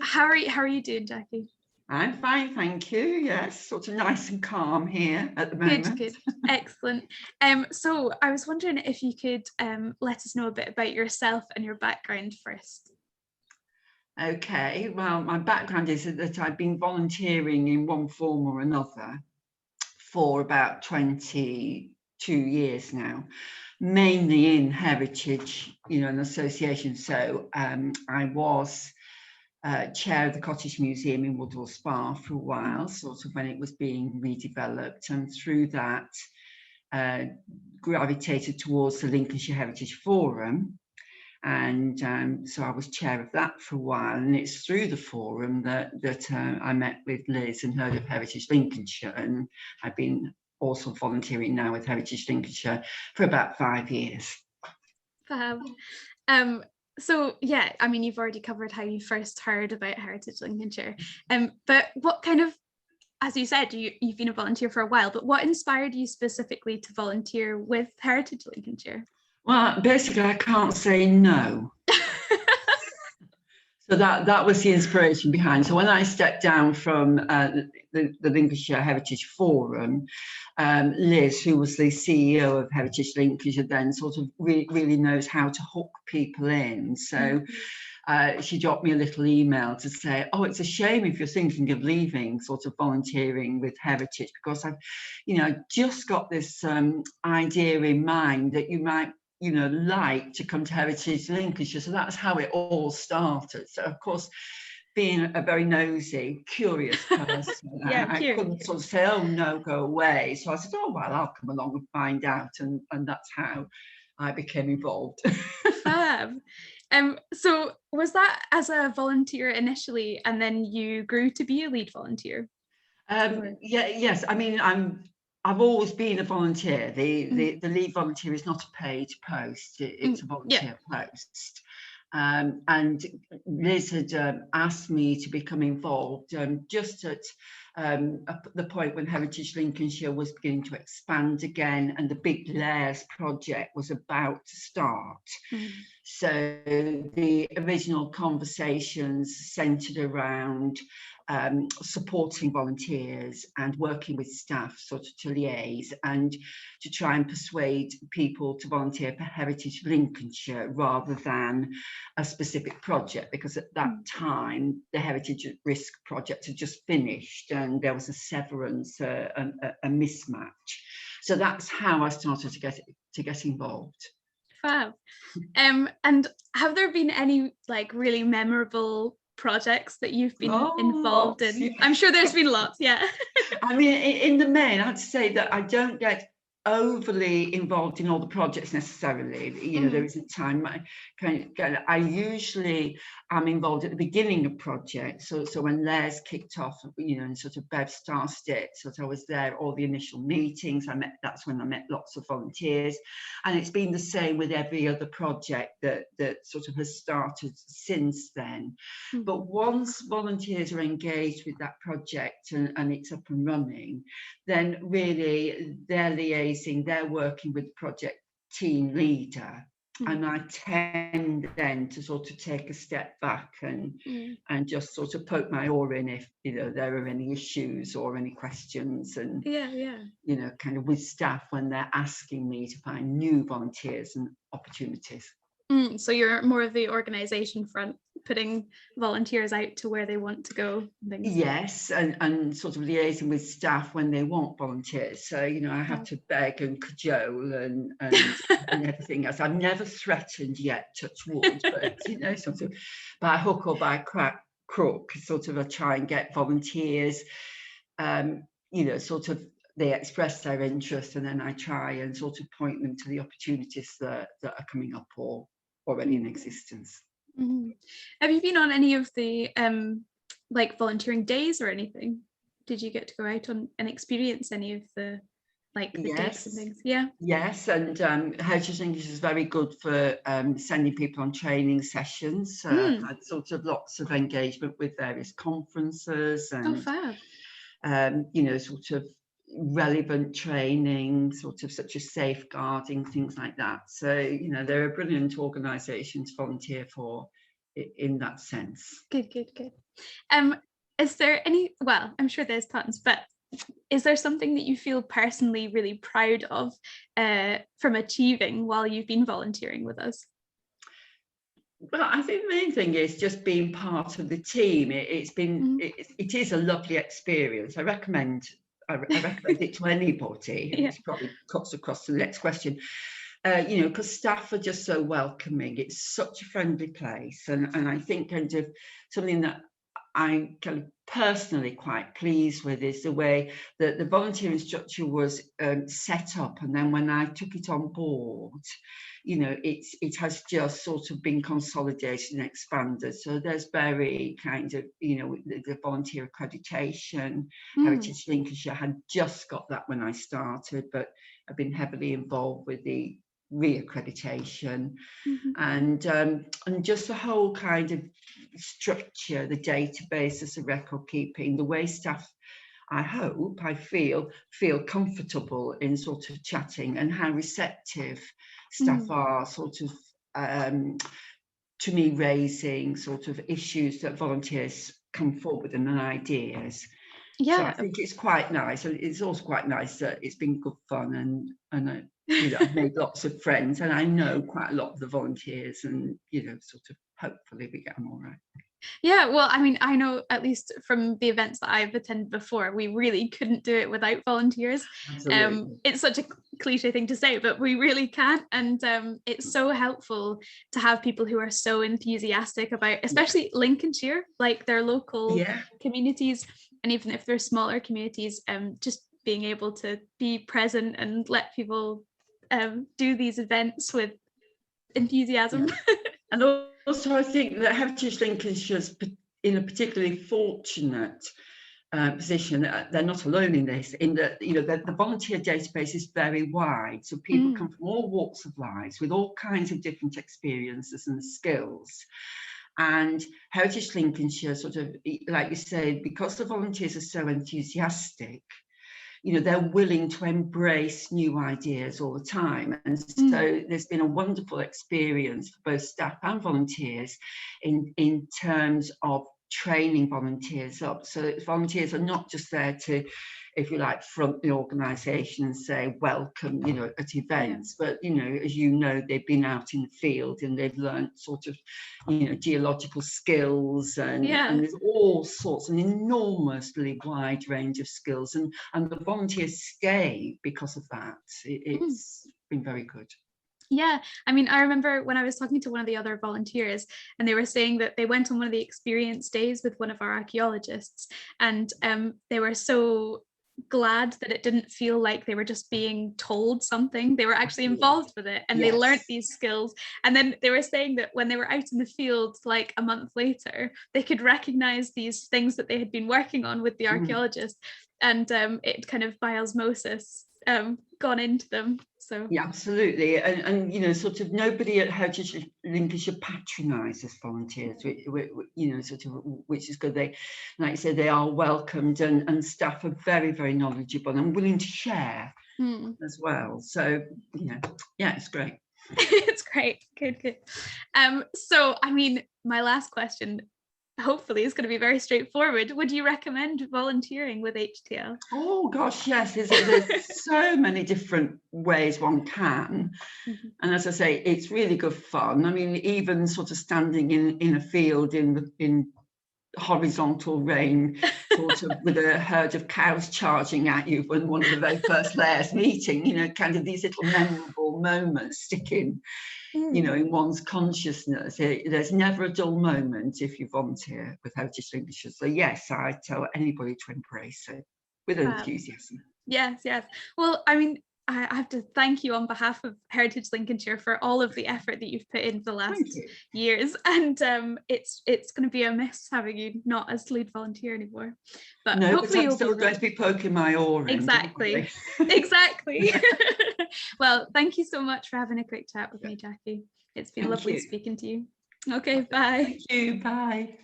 How are you doing, Jackie? I'm fine, thank you. Yes, sort of nice and calm here at the moment. Good, excellent. So I was wondering if you could let us know a bit about yourself and your background first. Okay, well, my background is that I've been volunteering in one form or another for about 22 years now, mainly in heritage, and association. So I was chair of the Cottage Museum in Woodhall Spa for a while, sort of when it was being redeveloped, and through that gravitated towards the Lincolnshire Heritage Forum. And so I was chair of that for a while, and it's through the forum that I met with Liz and heard of Heritage Lincolnshire, and I've been also volunteering now with Heritage Lincolnshire for about 5 years. Fab. So yeah, I mean, you've already covered how you first heard about Heritage Lincolnshire, but what kind of, as you said, you've been a volunteer for a while, but what inspired you specifically to volunteer with Heritage Lincolnshire? Well, basically, I can't say no. So that was the inspiration behind. So when I stepped down from the Lincolnshire Heritage Forum, Liz, who was the CEO of Heritage Lincolnshire then, sort of really knows how to hook people in. So she dropped me a little email to say, oh, it's a shame if you're thinking of leaving sort of volunteering with Heritage, because I've, just got this idea in mind that you might like to come to Heritage Lincolnshire. So that's how it all started. So of course, being a very nosy, curious person, I couldn't sort of say, oh no, go away. So I said, oh well, I'll come along and find out, and that's how I became involved. Fab. So was that as a volunteer initially, and then you grew to be a lead volunteer? Yes. I mean, I've always been a volunteer. The lead volunteer is not a paid post; it's a volunteer post. And Liz had asked me to become involved just at the point when Heritage Lincolnshire was beginning to expand again, and the Big Layers project was about to start. So the original conversations centred around supporting volunteers and working with staff sort of to liaise and to try and persuade people to volunteer for Heritage Lincolnshire rather than a specific project, because at that time the Heritage at Risk project had just finished and there was a severance, a mismatch. So that's how I started to get involved. Fab. And have there been any really memorable projects that you've been involved in? Yeah. I'm sure there's been lots, yeah. I mean, in the main, I'd say that I don't get overly involved in all the projects necessarily. There is a time I usually am involved at the beginning of projects. So when Les kicked off, and sort of Bev started it, so I was there all the initial meetings. That's when I met lots of volunteers, and it's been the same with every other project that sort of has started since then. But once volunteers are engaged with that project and it's up and running, then really they're liaising, they're working with the project team leader. And I tend then to sort of take a step back and just sort of poke my oar in if there are any issues or any questions, and kind of with staff when they're asking me to find new volunteers and opportunities. So you're more of the organisation front, putting volunteers out to where they want to go. Yes, and sort of liaising with staff when they want volunteers. So, I have to beg and cajole and everything else. I've never threatened yet, touch wood, but, sort of by hook or by crook, sort of I try and get volunteers, sort of they express their interest, and then I try and sort of point them to the opportunities that are coming up or already in existence. Have you been on any of the volunteering days or anything? Did you get to go out on and experience any of the days and things? Yes, and Heritage Lincolnshire is very good for sending people on training sessions. I've had sort of lots of engagement with various conferences and sort of relevant training, sort of such as safeguarding, things like that. So they're a brilliant organisation to volunteer for in that sense. Good, good, good. Is there any, well, I'm sure there's tons, but is there something that you feel personally really proud of from achieving while you've been volunteering with us? Well, I think the main thing is just being part of the team. It is a lovely experience. I recommend it to anybody. Yeah. It probably cuts across to the next question. Because staff are just so welcoming. It's such a friendly place, and I think kind of something that I'm kind of personally quite pleased with is the way that the volunteering structure was set up, and then when I took it on board, it has just sort of been consolidated and expanded. So there's very kind of, the volunteer accreditation. Heritage Lincolnshire had just got that when I started, but I've been heavily involved with the re-accreditation, and just the whole kind of structure, the databases, the record keeping, the way staff, I feel comfortable in sort of chatting, and how receptive staff are sort of to me raising sort of issues that volunteers come forward and ideas. Yeah. So I think it's quite nice, and it's also quite nice that it's been good fun, and I've made lots of friends, and I know quite a lot of the volunteers, and sort of hopefully we get them all right. Yeah, well, I mean, I know at least from the events that I've attended before, we really couldn't do it without volunteers. It's such a cliche thing to say, but we really can't. And it's so helpful to have people who are so enthusiastic about, especially Lincolnshire, like their local communities. And even if they're smaller communities, just being able to be present and let people do these events with enthusiasm. And also, I think that Heritage Lincolnshire's in a particularly fortunate position. They're not alone in this, in that the volunteer database is very wide, so people come from all walks of life with all kinds of different experiences and skills. And Heritage Lincolnshire, sort of, like you say, because the volunteers are so enthusiastic, they're willing to embrace new ideas all the time. And so there's been a wonderful experience for both staff and volunteers in terms of training volunteers up. So volunteers are not just there to, if you like, front the organisation and say welcome, at events, but as they've been out in the field and they've learned sort of, geological skills, and there's all sorts, an enormously wide range of skills, and the volunteers stay because of that. It's been very good. Yeah, I mean, I remember when I was talking to one of the other volunteers, and they were saying that they went on one of the experience days with one of our archaeologists, and they were so glad that it didn't feel like they were just being told something. They were actually involved with it, and they learnt these skills. And then they were saying that when they were out in the field, like a month later, they could recognize these things that they had been working on with the archaeologist, and it kind of by osmosis gone into them. So yeah, absolutely. And sort of nobody at Heritage Lincolnshire patronises volunteers, sort of, which is good. They, like I said, they are welcomed, and staff are very, very knowledgeable and willing to share as well. So it's great. It's great. Good. So I mean, my last question hopefully is going to be very straightforward. Would you recommend volunteering with HTL? Oh gosh, yes. There's so many different ways one can, and as I say, it's really good fun. I mean, even sort of standing in a field in horizontal rain, sort of with a herd of cows charging at you when one of the very first layers meeting, kind of these little memorable moments sticking in one's consciousness. There's never a dull moment if you volunteer with Heritage Lincolnshire. So yes, I tell anybody to embrace it with enthusiasm. Yes. Well, I mean, I have to thank you on behalf of Heritage Lincolnshire for all of the effort that you've put in the last years, and it's going to be a miss having you not as lead volunteer anymore. But no, hopefully but I'm still going to be poking my oar in. Exactly. Well, thank you so much for having a quick chat with me, Jackie. It's been lovely speaking to you. Okay, bye. Thank you. Bye.